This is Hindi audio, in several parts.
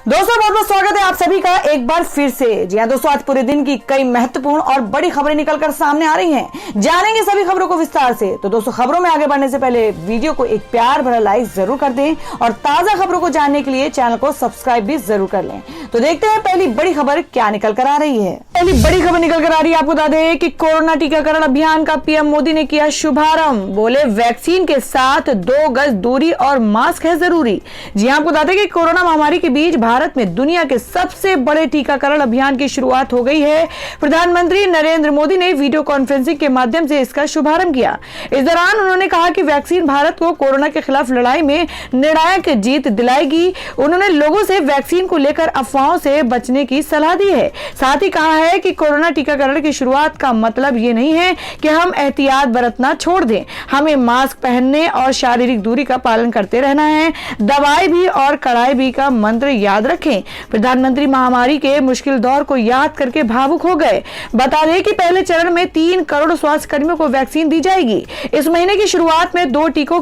दोस्तों बहुत बहुत स्वागत है आप सभी का एक बार फिर से। जी हाँ दोस्तों, आज पूरे दिन की कई महत्वपूर्ण और बड़ी खबरें निकलकर सामने आ रही हैं। जानेंगे सभी खबरों को विस्तार से। तो दोस्तों खबरों में आगे बढ़ने से पहले वीडियो को एक प्यार भरा लाइक जरूर कर दें और ताजा खबरों को जानने के लिए चैनल को सब्सक्राइब भी जरूर कर लें। तो देखते हैं पहली बड़ी खबर क्या निकल कर आ रही है। पहली बड़ी खबर निकल कर आ रही है, आपको बता दें कि कोरोना टीकाकरण अभियान का पीएम मोदी ने किया शुभारंभ। बोले वैक्सीन के साथ 2 गज दूरी और मास्क है जरूरी। जी आपको बता दें कि कोरोना महामारी के बीच भारत में दुनिया के सबसे बड़े टीकाकरण अभियान की शुरुआत हो गई है। प्रधानमंत्री नरेंद्र मोदी ने वीडियो कॉन्फ्रेंसिंग के माध्यम से इसका शुभारंभ किया। इस दौरान उन्होंने कहा कि वैक्सीन भारत को कोरोना के खिलाफ लड़ाई में निर्णायक जीत दिलाएगी। उन्होंने लोगों से वैक्सीन को लेकर अफवाहों से बचने की सलाह दी है। साथ ही कहा है कि कोरोना टीकाकरण की शुरुआत का मतलब ये नहीं है कि हम एहतियात बरतना छोड़ दें। हमें मास्क पहनने और शारीरिक दूरी का पालन करते रहना है। दवाई भी और कड़ाई भी का मंत्र याद रखें। प्रधानमंत्री महामारी के मुश्किल दौर को याद करके भावुक हो गए। बता दें कि पहले चरण में 3 करोड़ स्वास्थ्य कर्मियों को वैक्सीन दी जाएगी। इस महीने की शुरुआत में 2 टीकों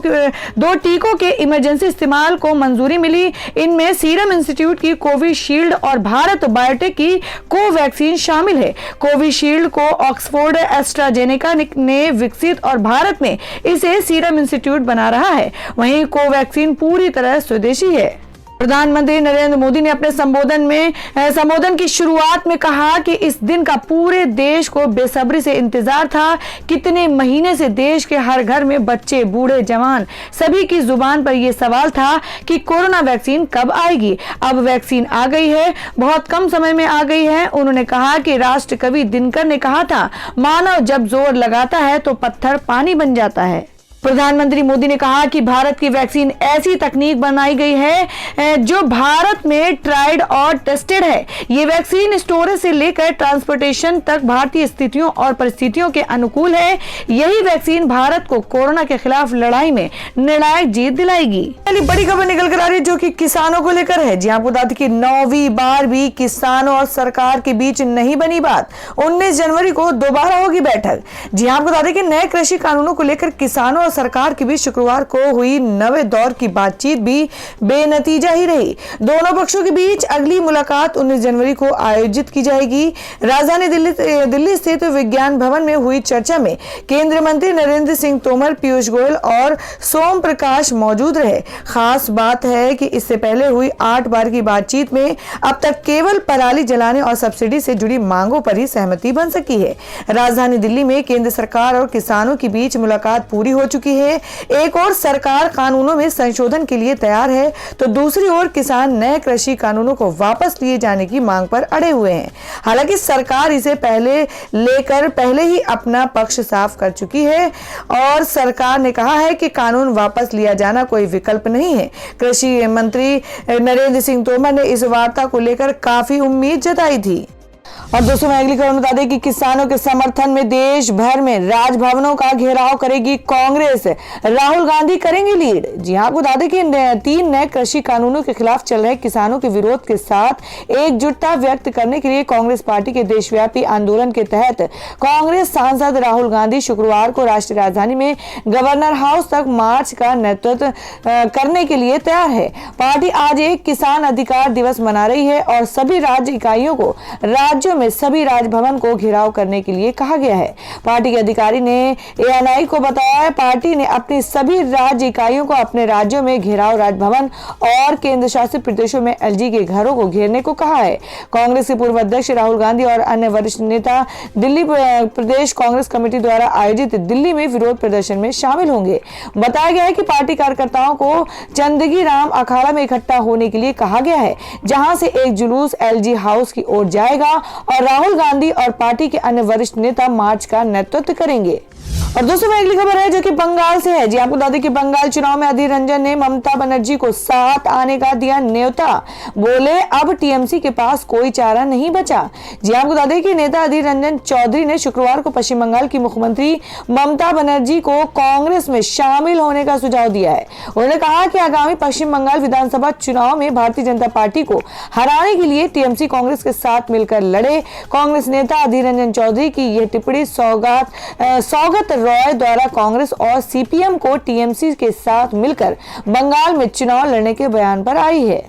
के इमरजेंसी इस्तेमाल को मंजूरी मिली। इनमें सीरम इंस्टीट्यूट की कोविशील्ड और भारत बायोटेक की कोवैक्सीन शामिल है। कोविशील्ड को ऑक्सफोर्ड एस्ट्राजेनेका ने विकसित और भारत में इसे सीरम इंस्टीट्यूट बना रहा है। वहीं कोवैक्सीन पूरी तरह स्वदेशी है। प्रधानमंत्री नरेंद्र मोदी ने अपने संबोधन की शुरुआत में कहा कि इस दिन का पूरे देश को बेसब्री से इंतजार था। कितने महीने से देश के हर घर में बच्चे, बूढ़े, जवान सभी की जुबान पर यह सवाल था कि कोरोना वैक्सीन कब आएगी। अब वैक्सीन आ गई है, बहुत कम समय में आ गई है। उन्होंने कहा कि राष्ट्र कवि दिनकर ने कहा था, मानव जब जोर लगाता है तो पत्थर पानी बन जाता है। प्रधानमंत्री मोदी ने कहा कि भारत की वैक्सीन ऐसी तकनीक बनाई गई है जो भारत में ट्राइड और टेस्टेड है। ये वैक्सीन स्टोरेज से लेकर ट्रांसपोर्टेशन तक भारतीय स्थितियों और परिस्थितियों के अनुकूल है। यही वैक्सीन भारत को कोरोना के खिलाफ लड़ाई में निर्णायक जीत दिलाएगी। पहली बड़ी खबर निकल कर आ रही है जो कि किसानों को लेकर है। जी आपको बता दें कि 9वीं बार भी किसानों और सरकार के बीच नहीं बनी बात। 19 जनवरी को दोबारा होगी बैठक। जी आपको बता दें कि नए कृषि कानूनों को लेकर किसानों और सरकार के बीच शुक्रवार को हुई नवे दौर की बातचीत भी बेनतीजा ही रही। दोनों पक्षों के बीच अगली मुलाकात 19 जनवरी को आयोजित की जाएगी। राजधानी दिल्ली स्थित विज्ञान भवन में हुई चर्चा में केंद्रीय मंत्री नरेंद्र सिंह तोमर, पीयूष गोयल और सोम प्रकाश मौजूद रहे। खास बात है कि इससे पहले हुई 8 बार की बातचीत में अब तक केवल पराली जलाने और सब्सिडी से जुड़ी मांगों पर ही सहमति बन सकी है। राजधानी दिल्ली में केंद्र सरकार और किसानों के बीच मुलाकात पूरी हो चुकी है। एक और सरकार कानूनों में संशोधन के लिए तैयार है तो दूसरी ओर किसान नए कृषि कानूनों को वापस लिए जाने की मांग पर अड़े हुए हैं। हालांकि सरकार इसे पहले ही अपना पक्ष साफ कर चुकी है और सरकार ने कहा है कि कानून वापस लिया जाना कोई विकल्प नहीं है। कृषि मंत्री नरेंद्र सिंह तोमर ने इस वार्ता को लेकर काफी उम्मीद जताई थी। और दोस्तों मैं अगली खबर बता दें कि किसानों के समर्थन में देश भर में राजभवनों का घेराव करेगी कांग्रेस। राहुल गांधी करेंगे लीड। जी हाँ, आपको बता दें कि 3 नए कृषि कानूनों के खिलाफ चल रहे किसानों के विरोध के साथ एकजुटता व्यक्त करने के लिए कांग्रेस पार्टी के देशव्यापी आंदोलन के तहत कांग्रेस सांसद राहुल गांधी शुक्रवार को राष्ट्रीय राजधानी में गवर्नर हाउस तक मार्च का नेतृत्व करने के लिए तैयार है। पार्टी आज एक किसान अधिकार दिवस मना रही है और सभी राज्य इकाइयों को राज्यों में सभी राजभवन को घेराव करने के लिए कहा गया है। पार्टी के अधिकारी ने एएनआई को बताया, पार्टी ने अपनी सभी राज्य इकाइयों को अपने राज्यों में घेराव राजभवन और केंद्र शासित प्रदेशों में एलजी के घरों को घेरने को कहा है। कांग्रेस के पूर्व अध्यक्ष राहुल गांधी और अन्य वरिष्ठ नेता दिल्ली प्रदेश कांग्रेस कमेटी द्वारा आयोजित दिल्ली में विरोध प्रदर्शन में शामिल होंगे। बताया गया है कि पार्टी कार्यकर्ताओं को चंदगी राम अखाड़ा में इकट्ठा होने के लिए कहा गया है, जहां से एक जुलूस एलजी हाउस की ओर जाएगा और राहुल गांधी और पार्टी के अन्य वरिष्ठ नेता मार्च का नेतृत्व करेंगे। और दोस्तों में अगली खबर है जो कि बंगाल से है। जी आपको बता दें कि बंगाल चुनाव में अधीर रंजन ने ममता बनर्जी को साथ आने का दिया न्योता। बोले अब टीएमसी के पास कोई चारा नहीं बचा। जी आपको बता दें कि नेता अधीर रंजन चौधरी ने शुक्रवार को पश्चिम बंगाल की मुख्यमंत्री ममता बनर्जी को कांग्रेस में शामिल होने का सुझाव दिया है। उन्होंने कहा कि आगामी पश्चिम बंगाल विधानसभा चुनाव में भारतीय जनता पार्टी को हराने के लिए टीएमसी कांग्रेस के साथ मिलकर लड़े। कांग्रेस नेता अधीर रंजन चौधरी की यह टिप्पणी सौगत रॉय द्वारा कांग्रेस और सीपीएम को टीएमसी के साथ मिलकर बंगाल में चुनाव लड़ने के बयान पर आई है।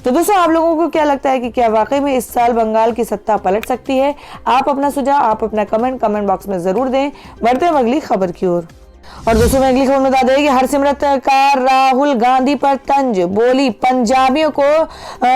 तो दोस्तों, आप लोगों को क्या लगता है कि क्या वाकई में इस साल बंगाल की सत्ता पलट सकती है? आप अपना सुझाव, आप अपना कमेंट बॉक्स में जरूर दें। बढ़ते हैं अगली खबर की ओर। और दोस्तों, मैं अगली खबर में बता दें कि हरसिमरत का राहुल गांधी पर तंज, बोली पंजाबियों को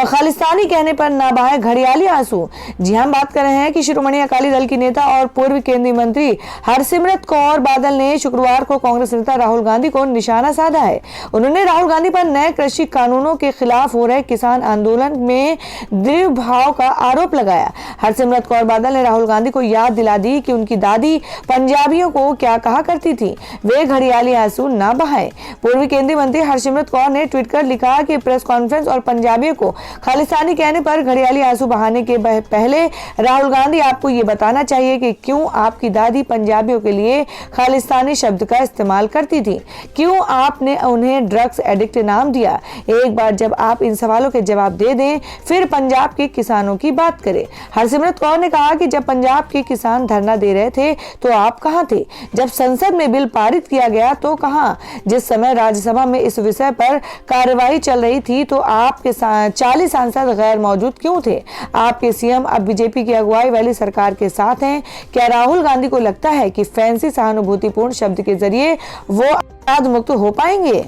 खालिस्तानी कहने पर ना बहाए घड़ियाली आंसू। जी हम बात कर रहे हैं कि शिरोमणि अकाली दल की नेता और पूर्व केंद्रीय मंत्री हरसिमरत कौर बादल ने शुक्रवार को कांग्रेस नेता राहुल गांधी को निशाना साधा है। उन्होंने राहुल गांधी पर नए कृषि कानूनों के खिलाफ हो रहे किसान आंदोलन में द्विभाव का आरोप लगाया। हरसिमरत कौर बादल ने राहुल गांधी को याद दिला दी कि उनकी दादी पंजाबियों को क्या कहा करती थी, वे घड़ियाली आंसू ना बहाए। पूर्व केंद्रीय मंत्री हरसिमरत कौर ने ट्वीट कर लिखा कि प्रेस कॉन्फ्रेंस और पंजाबियों को खालिस्तानी कहने पर घड़ियाली आंसू बहाने के पहले राहुल गांधी, आपको ये बताना चाहिए कि क्यों आपकी दादी पंजाबियों के लिए खालिस्तानी शब्द का इस्तेमाल करती थी, क्यों आपने उन्हें ड्रग्स एडिक्ट नाम दिया। एक बार जब आप इन सवालों के जवाब दे दें, फिर पंजाब के किसानों की बात करें। हरसिमरत कौर ने कहा कि जब पंजाब के किसान धरना दे रहे थे तो आप कहां थे? जब संसद में बिल पारित किया गया तो कहां? जिस समय राज्यसभा में इस विषय पर कार्यवाही चल रही थी तो आपके 40 सांसद गैर मौजूद क्यों थे? आपके सीएम अब बीजेपी की अगुवाई वाली सरकार के साथ हैं। क्या राहुल गांधी को लगता है कि फैंसी सहानुभूतिपूर्ण शब्द के जरिए वो अपराध मुक्त हो पाएंगे?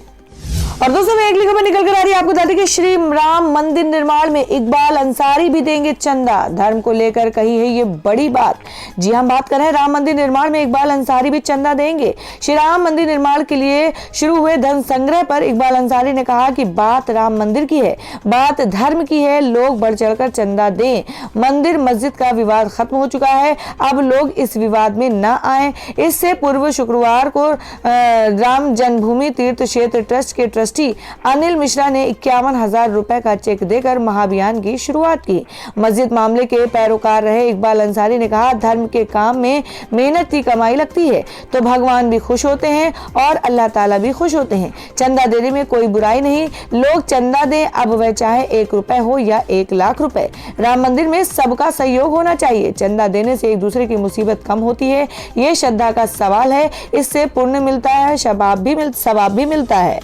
और दोस्तों, मैं अगली खबर निकल कर आ रही है। आपको बता दें कि श्री राम मंदिर निर्माण में इकबाल अंसारी भी देंगे चंदा। धर्म को लेकर कही है ये बड़ी बात। जी हम बात कर रहे हैं राम मंदिर निर्माण में इकबाल अंसारी भी चंदा देंगे। श्री राम मंदिर निर्माण के लिए शुरू हुए धन संग्रह पर इकबाल अंसारी ने कहा कि बात राम मंदिर की है, बात धर्म की है, लोग बढ़ चढ़कर चंदा दें। मंदिर मस्जिद का विवाद खत्म हो चुका है, अब लोग इस विवाद में न आए। इससे पूर्व शुक्रवार को राम जन्मभूमि तीर्थ क्षेत्र ट्रस्ट के ट्रस्टी अनिल मिश्रा ने 51,000 रुपए का चेक देकर महाअभियान की शुरुआत की। मस्जिद मामले के पैरोकार रहे इकबाल अंसारी ने कहा, धर्म के काम में मेहनत की कमाई लगती है तो भगवान भी खुश होते हैं और अल्लाह ताला भी खुश होते हैं। चंदा देने में कोई बुराई नहीं, लोग चंदा दें, अब वह चाहे 1 रुपए हो या 1 लाख रुपए। राम मंदिर में सबका सहयोग होना चाहिए। चंदा देने से एक दूसरे की मुसीबत कम होती है, ये श्रद्धा का सवाल है, इससे पुण्य मिलता है, सवाब भी मिलता है।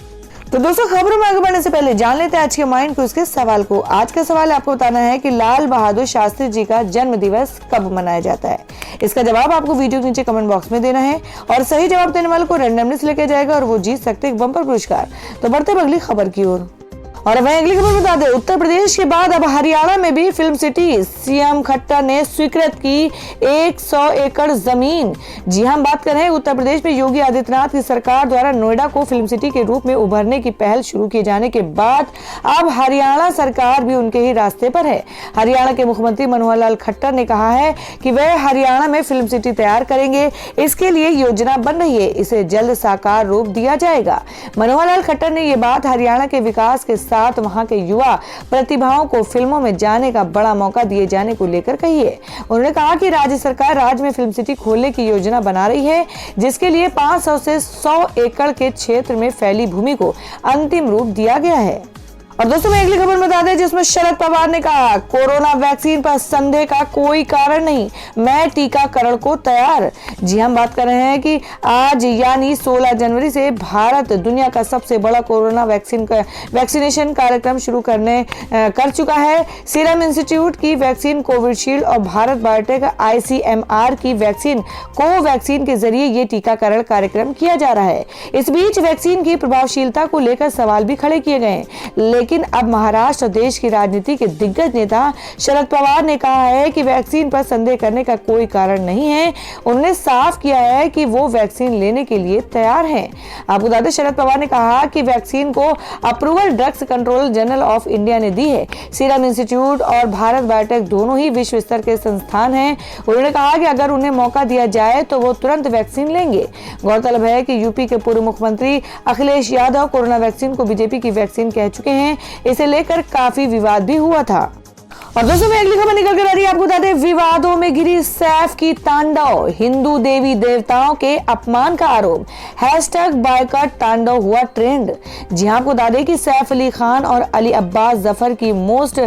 तो दोस्तों, खबरों में आगे बढ़ने से पहले जान लेते हैं आज के माइंड क्विज के सवाल को। आज का सवाल आपको बताना है कि लाल बहादुर शास्त्री जी का जन्म दिवस कब मनाया जाता है। इसका जवाब आपको वीडियो के नीचे कमेंट बॉक्स में देना है और सही जवाब देने वाले को रैंडमली लेकर जाएगा और वो जीत सकते हैं बम्पर पुरस्कार। तो बढ़ते हैं अगली खबर की ओर। और वहीं अगली खबर बता दें, उत्तर प्रदेश के बाद अब हरियाणा में भी फिल्म सिटी। सीएम खट्टर ने स्वीकृत की 100 एकड़ जमीन। जी हम बात कर रहे हैं उत्तर प्रदेश में योगी आदित्यनाथ की सरकार द्वारा नोएडा को फिल्म सिटी के रूप में उभरने की पहल शुरू किए जाने के बाद अब हरियाणा सरकार भी उनके ही रास्ते पर है। हरियाणा के मुख्यमंत्री मनोहर लाल खट्टर ने कहा है कि वह हरियाणा में फिल्म सिटी तैयार करेंगे। इसके लिए योजना बन रही है, इसे जल्द साकार रूप दिया जाएगा। मनोहर लाल खट्टर ने ये बात हरियाणा के विकास के साथ वहां के युवा प्रतिभाओं को फिल्मों में जाने का बड़ा मौका दिए जाने को लेकर कही है। उन्होंने कहा कि राज्य सरकार राज्य में फिल्म सिटी खोलने की योजना बना रही है, जिसके लिए 500 से 100 एकड़ के क्षेत्र में फैली भूमि को अंतिम रूप दिया गया है। और दोस्तों, मैं अगली खबर बता दें जिसमें शरद पवार ने कहा, कोरोना वैक्सीन पर संदेह का कोई कारण नहीं, मैं टीकाकरण को तैयार। जी हम बात कर रहे हैं कि आज यानी 16 जनवरी से भारत दुनिया का सबसे बड़ा कोरोना वैक्सीनेशन कार्यक्रम शुरू कर चुका है। सीरम इंस्टीट्यूट की वैक्सीन कोविशील्ड और भारत बायोटेक ICMR की वैक्सीन कोवैक्सीन के जरिए ये टीकाकरण कार्यक्रम किया जा रहा है। इस बीच वैक्सीन की प्रभावशीलता को लेकर सवाल भी खड़े किए गए, लेकिन अब महाराष्ट्र देश की राजनीति के दिग्गज नेता शरद पवार ने कहा है कि वैक्सीन पर संदेह करने का कोई कारण नहीं है। उन्होंने साफ किया है कि वो वैक्सीन लेने के लिए तैयार हैं। आपको बता दें, शरद पवार ने कहा कि वैक्सीन को approval drugs controller general of India ने दी है। सीरम इंस्टीट्यूट और भारत बायोटेक दोनों ही विश्व स्तर के संस्थान हैं। उन्होंने कहा कि अगर उन्हें मौका दिया जाए तो वो तुरंत वैक्सीन लेंगे। गौरतलब है कि यूपी के पूर्व मुख्यमंत्री अखिलेश यादव कोरोना वैक्सीन को बीजेपी की वैक्सीन कह चुके हैं। इसे लेकर काफी विवाद भी हुआ था। और दोस्तों में अगली खबर निकल कर आ रही है, आपको बता दें विवादों में घिरी सैफ की तांडव, हिंदू देवी देवताओं के अपमान का आरोप, हैशटैग बायकॉट तांडव हुआ ट्रेंड। जी हां, आपको बता दें कि सैफ अली खान और अली अब्बास जफर की मोस्ट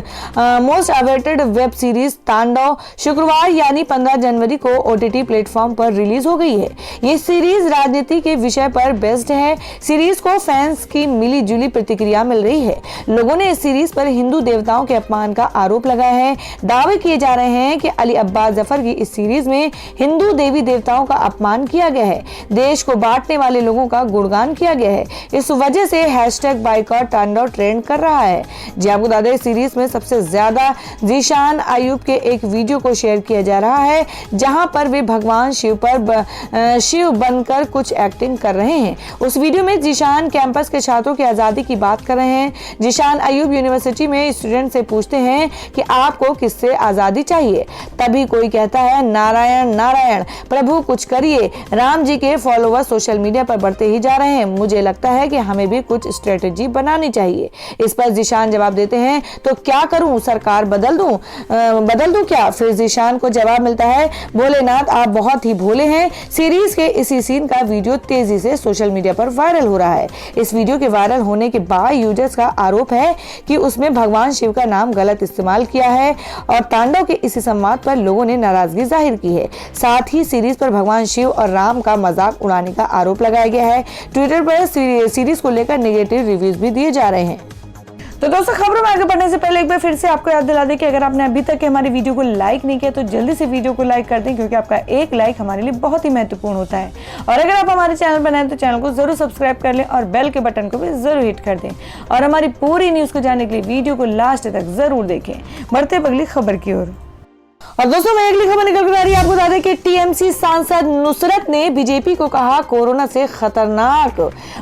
अवेटेड वेब सीरीज तांडव शुक्रवार यानी 15 जनवरी को OTT प्लेटफॉर्म पर रिलीज हो गई है। ये सीरीज राजनीति के विषय पर बेस्ड है। सीरीज को फैंस की मिली जुली प्रतिक्रिया मिल रही है। लोगों ने इस सीरीज पर हिंदू देवताओं के अपमान का आरोप लगाया है। दावे किए जा रहे हैं कि अली अब्बास जफर की इस सीरीज में हिंदू देवी देवताओं का अपमान किया गया है, देश को बांटने वाले लोगों का गुणगान किया गया है। इस वजह से हैशटैग बायकॉट तांडव ट्रेंड कर रहा है। जी आपको बता दें सीरीज में सबसे ज्यादा जीशान अयूब के एक वीडियो को शेयर किया जा रहा है, जहां पर वे भगवान शिव बनकर कुछ एक्टिंग कर रहे हैं। उस वीडियो में जीशान कैंपस के छात्रों की आजादी की बात कर रहे हैं। जीशान अयूब यूनिवर्सिटी में स्टूडेंट से पूछते हैं कि आपको किससे आजादी चाहिए, तभी कोई कहता है नारायण नारायण, प्रभु कुछ करिए। राम जी के फॉलोवर्स सोशल मीडिया पर बढ़ते ही जा रहे हैं, मुझे लगता है कि हमें भी कुछ स्ट्रेटेजी बनानी चाहिए। इस पर जीशान जवाब देते हैं, तो क्या करूं, सरकार बदल दूं क्या? फिर जीशान को जवाब मिलता है, भोलेनाथ आप बहुत ही भोले हैं। सीरीज के इसी सीन का वीडियो तेजी से सोशल मीडिया पर वायरल हो रहा है। इस वीडियो के वायरल होने के बाद यूजर्स का आरोप है कि उसमें भगवान शिव का नाम गलत इस्तेमाल किया है और तांडव के इसी संवाद पर लोगों ने नाराजगी जाहिर की है। साथ ही सीरीज पर भगवान शिव और राम का मजाक उड़ाने का आरोप लगाया गया है। ट्विटर पर सीरीज को लेकर नेगेटिव रिव्यूज भी दिए जा रहे हैं। तो दोस्तों खबरों में आगे बढ़ने से पहले एक बार फिर से आपको याद दिला दें कि अगर आपने अभी तक हमारी वीडियो को लाइक नहीं किया तो जल्दी से वीडियो को लाइक कर दें, क्योंकि आपका एक लाइक हमारे लिए बहुत ही महत्वपूर्ण होता है। और अगर आप हमारे चैनल पर नए हैं तो चैनल को जरूर सब्सक्राइब कर लें और बेल के बटन को भी जरूर हिट कर दें। और हमारी पूरी न्यूज को जानने के लिए वीडियो को लास्ट तक जरूर देखें। बढ़ते अगली खबर की ओर। और दोस्तों मैं अगली खबर निकल कर आ रही है, आपको बता दें कि टीएमसी सांसद नुसरत ने बीजेपी को कहा कोरोना से खतरनाक,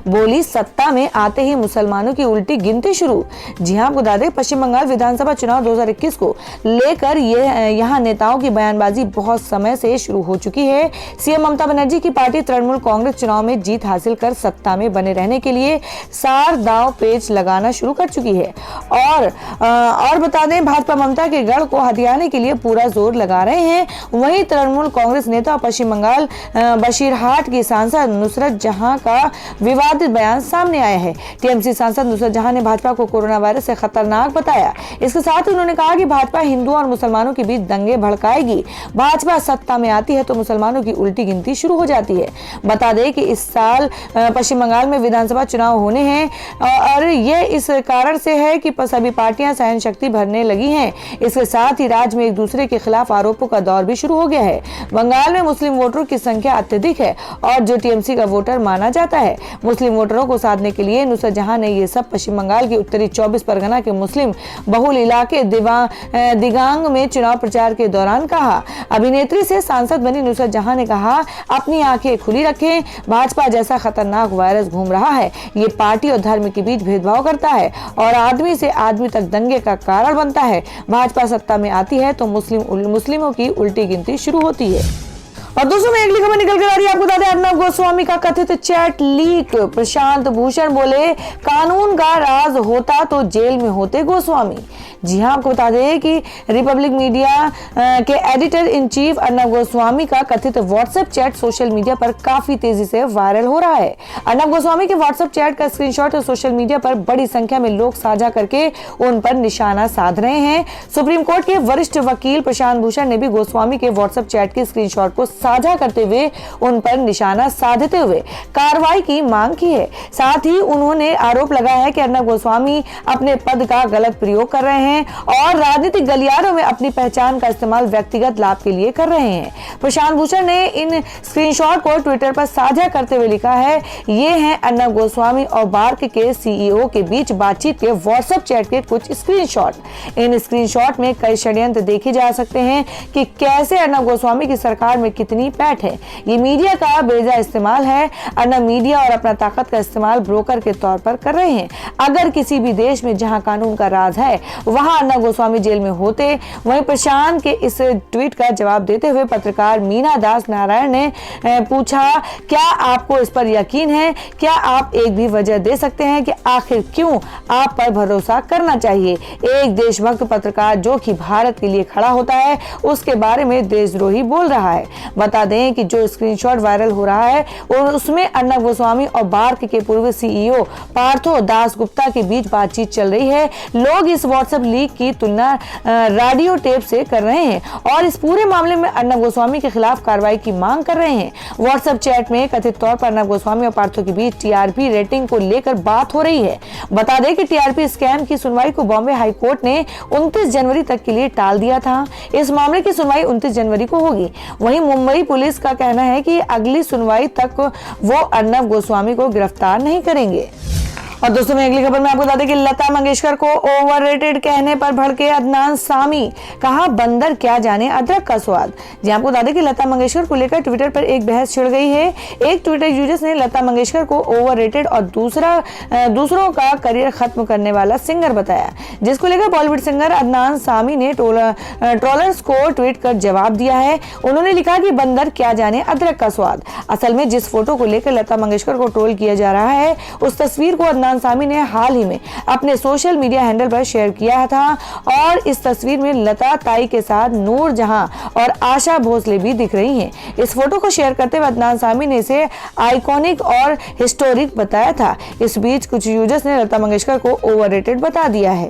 बोली सत्ता में आते ही मुसलमानों की उल्टी गिनती शुरू। जी हां, आपको बता दें पश्चिम बंगाल विधानसभा चुनाव 2021 को लेकर यहां नेताओं की बयानबाजी बहुत समय से शुरू हो चुकी है। सीएम ममता बनर्जी की पार्टी तृणमूल कांग्रेस चुनाव में जीत हासिल कर सत्ता में बने रहने के लिए सार दाव पेच लगाना शुरू कर चुकी है। और बता दें भाजपा ममता के गढ़ को हथियाने के लिए पूरा जोर लगा रहे हैं। वहीं तृणमूल कांग्रेस नेता पश्चिम बंगाल बशीरहाट की सांसद नुसरत जहां का विवादित बयान सामने आया है। टीएमसी सांसद नुसरत जहां ने भाजपा को कोरोना वायरस से खतरनाक बताया। इसके साथ ही उन्होंने कहा कि भाजपा हिंदुओं और मुसलमानों के बीच दंगे भड़काएगी। भाजपा सत्ता में आती है तो मुसलमानों की उल्टी गिनती शुरू हो जाती है। बता दें कि इस साल पश्चिम बंगाल में विधानसभा चुनाव होने हैं और ये इस कारण से है कि सभी पार्टियां सहन शक्ति भरने लगी हैं। इसके साथ ही राज्य में एक दूसरे के खिलाफ आरोपों का दौर भी शुरू हो गया है। बंगाल में मुस्लिम वोटरों की संख्या अत्यधिक है और जो टीएमसी का वोटर माना जाता है। मुस्लिम वोटरों को साधने के लिए नुसरत जहां ने ये सब पश्चिम बंगाल की उत्तरी 24 परगना के मुस्लिम बहुल इलाके दिगांग में चुनाव प्रचार के दौरान कहा। अभिनेत्री से सांसद बनी नुसरत जहां ने कहा, अपनी आंखें खुली रखें, भाजपा जैसा खतरनाक वायरस घूम रहा है। ये पार्टी और धर्म के बीच भेदभाव करता है और आदमी से आदमी तक दंगे का कारण बनता है। भाजपा सत्ता में आती है तो मुस्लिमों की उल्टी गिनती शुरू होती है। और दोस्तों में अगली खबर निकल कर आ रही है, आपको बता दें अर्नब गोस्वामी का कथित चैट लीक। प्रशांत भूषण बोले कानून का राज होता तो जेल में होते गोस्वामी। जी हां, आपको बता दें कि रिपब्लिक मीडिया के editor in chief Arnab Goswami का कथित व्हाट्सएप चैट सोशल मीडिया पर काफी तेजी से वायरल हो रहा है। अर्नब गोस्वामी के व्हाट्सएप चैट का स्क्रीनशॉट सोशल मीडिया पर बड़ी संख्या में लोग साझा करके उन पर निशाना साध रहे हैं। सुप्रीम कोर्ट के वरिष्ठ वकील प्रशांत भूषण ने भी गोस्वामी के व्हाट्सएप चैट के स्क्रीनशॉट को साझा करते हुए उन पर निशाना साधते हुए कार्रवाई की मांग की है। साथ ही उन्होंने आरोप लगाया है कि अर्नब गोस्वामी अपने पद का गलत प्रयोग कर रहे हैं और राजनीतिक गलियारों में अपनी पहचान का इस्तेमाल व्यक्तिगत लाभ के लिए कर रहे हैं। प्रशांत भूषण ने इन स्क्रीनशॉट को ट्विटर पर साझा करते हुए लिखा है, ये हैं अर्नब गोस्वामी और बार्क के सीईओ के बीच बातचीत के व्हाट्सएप चैट के कुछ स्क्रीनशॉट। इन स्क्रीनशॉट में कई षड्यंत्र देखे जा सकते हैं कि कैसे अर्नब गोस्वामी की सरकार में कितनी पैठ है। ये मीडिया का बेजा इस्तेमाल है। अर्नब मीडिया और अपना ताकत का इस्तेमाल ब्रोकर के तौर पर कर रहे हैं। अगर किसी भी देश में जहां कानून का राज है वहां अर्नब गोस्वामी जेल में होते। वहीं प्रशांत के इस ट्वीट का जवाब देते हुए पत्रकार मीना दास नारायण ने पूछा, क्या आपको इस पर यकीन है? क्या आप एक भी वजह दे सकते हैं कि आखिर क्यों आप पर भरोसा करना चाहिए? एक देशभक्त पत्रकार जो कि भारत के लिए खड़ा होता है, उसके बारे में देशद्रोही बोल रहा है। बता दें कि जो स्क्रीनशॉट वायरल हो रहा है और उसमें अर्नब गोस्वामी और बार्क के पूर्व सीईओ पार्थो दास गुप्ता के बीच बातचीत चल रही है। लोग इस व्हाट्सएप लीक की तुलना रेडियो टेप से कर रहे हैं और इस पूरे मामले में अर्नब गोस्वामी के खिलाफ कार्रवाई की मांग कर रहे हैं। व्हाट्सएप चैट में कथित तौर पर अर्नब गोस्वामी और पार्थो के बीच टीआरपी रेटिंग को लेकर बात हो रही है। बता दें कि टीआरपी स्कैम की सुनवाई को बॉम्बे हाई कोर्ट ने 29 जनवरी तक के लिए टाल दिया था। इस मामले की सुनवाई 29 जनवरी को होगी। वहीं मुंबई पुलिस का कहना है कि अगली सुनवाई तक वो अर्नब गोस्वामी को गिरफ्तार नहीं करेंगे। और दोस्तों में अगली खबर में आपको बता दें कि लता मंगेशकर को ओवररेटेड कहने पर भड़के अदनान सामी, कहा बंदर क्या जाने अदरक का स्वाद। जी आपको बता दें कि लता मंगेशकर को लेकर ट्विटर पर एक बहस छिड़ गई है। एक ट्विटर यूजर्स ने लता मंगेशकर को ओवररेटेड और दूसरों का करियर खत्म करने वाला सिंगर बताया, जिसको लेकर बॉलीवुड सिंगर अदनान सामी ने ट्रोलर्स को ट्वीट कर जवाब दिया है। उन्होंने लिखा कि बंदर क्या जाने अदरक का स्वाद। असल में जिस फोटो को लेकर लता मंगेशकर को ट्रोल किया जा रहा है, उस तस्वीर को अदनान सामी ने हाल ही में अपने सोशल मीडिया हैंडल पर शेयर किया था और इस तस्वीर में लता ताई के साथ नूर जहां और आशा भोसले भी दिख रही हैं। इस फोटो को शेयर करते हुए अदनान सामी ने इसे आइकॉनिक और हिस्टोरिक बताया था। इस बीच कुछ यूजर्स ने लता मंगेशकर को ओवररेटेड बता दिया है।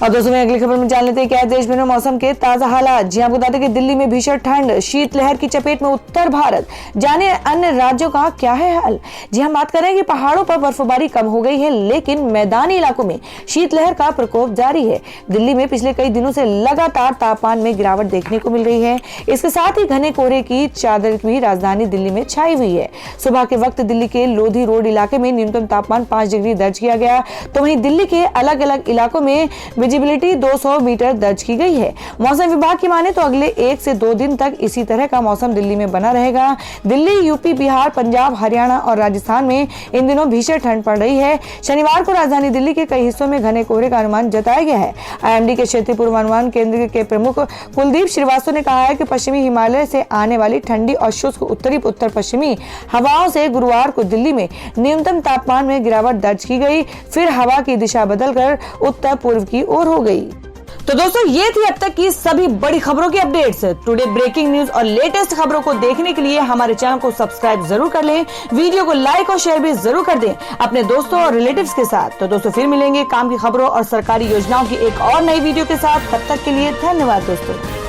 और दोस्तों में अगली खबर में जान लेते हैं क्या देश भर में मौसम के ताजा हालात। जी आपको बता दें कि दिल्ली में भीषण ठंड, शीतलहर की चपेट में उत्तर भारत, जाने अन्य राज्यों का क्या है हाल। जी हम बात करें कि पहाड़ों पर बर्फबारी कम हो गई है, लेकिन मैदानी इलाकों में शीतलहर का प्रकोप जारी है। दिल्ली में पिछले कई दिनों से लगातार तापमान में गिरावट देखने को मिल रही है। इसके साथ ही घने कोहरे की चादर भी राजधानी दिल्ली में छाई हुई है। सुबह के वक्त दिल्ली के लोधी रोड इलाके में न्यूनतम तापमान 5 डिग्री दर्ज किया गया, तो वहीं दिल्ली के अलग अलग इलाकों में विजिबिलिटी 200 मीटर दर्ज की गई है। मौसम विभाग की माने तो अगले 1 से 2 दिन तक इसी तरह का मौसम दिल्ली में बना रहेगा। दिल्ली, यूपी, बिहार, पंजाब, हरियाणा और राजस्थान में इन दिनों भीषण ठंड पड़ रही है। शनिवार को राजधानी दिल्ली के कई हिस्सों में घने कोहरे का अनुमान जताया गया है। आईएमडी के क्षेत्रीय पूर्वानुमान केंद्र के प्रमुख कुलदीप श्रीवास्तव ने कहा है कि पश्चिमी हिमालय से आने वाली ठंडी और शुष्क उत्तरी उत्तर पश्चिमी हवाओं से गुरुवार को दिल्ली में न्यूनतम तापमान में गिरावट दर्ज की गई, फिर हवा की दिशा बदलकर उत्तर पूर्व की ओर हो गई। तो दोस्तों ये थी अब तक की सभी बड़ी खबरों की अपडेट्स। टुडे ब्रेकिंग न्यूज और लेटेस्ट खबरों को देखने के लिए हमारे चैनल को सब्सक्राइब जरूर कर लें, वीडियो को लाइक और शेयर भी जरूर कर दें अपने दोस्तों और रिलेटिव्स के साथ। तो दोस्तों फिर मिलेंगे काम की खबरों और सरकारी योजनाओं की एक और नई वीडियो के साथ। तब तक के लिए धन्यवाद दोस्तों।